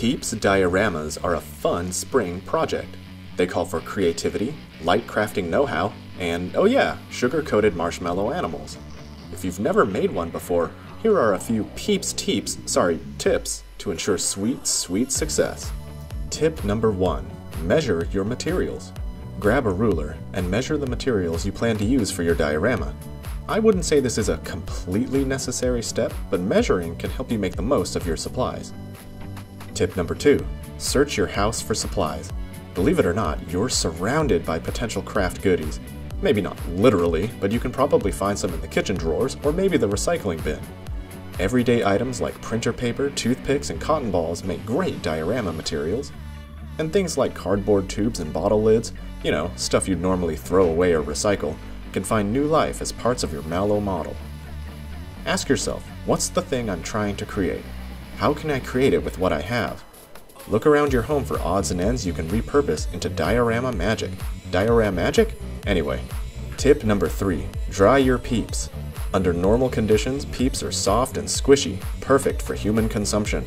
Peeps dioramas are a fun spring project. They call for creativity, light crafting know-how, and, oh yeah, sugar-coated marshmallow animals. If you've never made one before, here are a few tips to ensure sweet success. Tip number 1. Measure your materials. Grab a ruler and measure the materials you plan to use for your diorama. I wouldn't say this is a completely necessary step, but measuring can help you make the most of your supplies. Tip number 2. Search your house for supplies. Believe it or not, you're surrounded by potential craft goodies. Maybe not literally, but you can probably find some in the kitchen drawers or maybe the recycling bin. Everyday items like printer paper, toothpicks, and cotton balls make great diorama materials. And things like cardboard tubes and bottle lids, stuff you'd normally throw away or recycle, can find new life as parts of your Mallow model. Ask yourself, what's the thing I'm trying to create? How can I create it with what I have? Look around your home for odds and ends you can repurpose into diorama magic. Diorama magic? Anyway, tip number 3. Dry your peeps. Under normal conditions, peeps are soft and squishy, perfect for human consumption.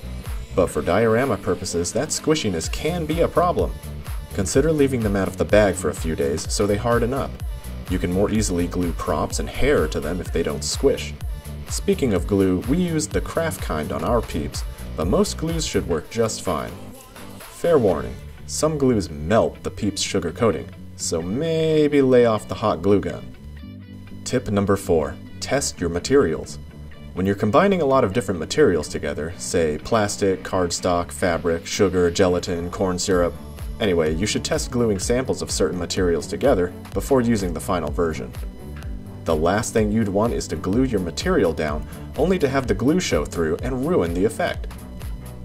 But for diorama purposes, that squishiness can be a problem. Consider leaving them out of the bag for a few days so they harden up. You can more easily glue props and hair to them if they don't squish. Speaking of glue, we used the craft kind on our peeps, but most glues should work just fine. Fair warning, some glues melt the peeps' sugar coating, so maybe lay off the hot glue gun. Tip number 4. Test your materials. When you're combining a lot of different materials together, say plastic, cardstock, fabric, sugar, gelatin, corn syrup, anyway, you should test gluing samples of certain materials together before using the final version. The last thing you'd want is to glue your material down only to have the glue show through and ruin the effect.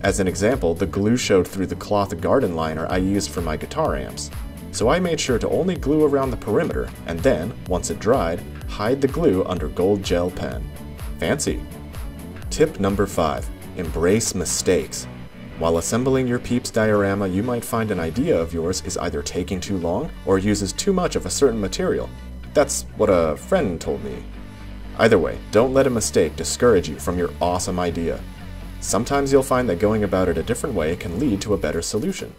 As an example, the glue showed through the cloth garden liner I used for my guitar amps, so I made sure to only glue around the perimeter and then, once it dried, hide the glue under gold gel pen. Fancy! Tip number 5. Embrace mistakes. While assembling your Peeps diorama, you might find an idea of yours is either taking too long or uses too much of a certain material. That's what a friend told me. Either way, don't let a mistake discourage you from your awesome idea. Sometimes you'll find that going about it a different way can lead to a better solution.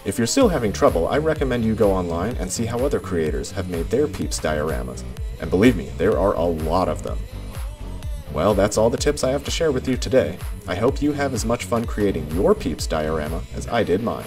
If you're still having trouble, I recommend you go online and see how other creators have made their Peeps dioramas. And believe me, there are a lot of them. Well, that's all the tips I have to share with you today. I hope you have as much fun creating your Peeps diorama as I did mine.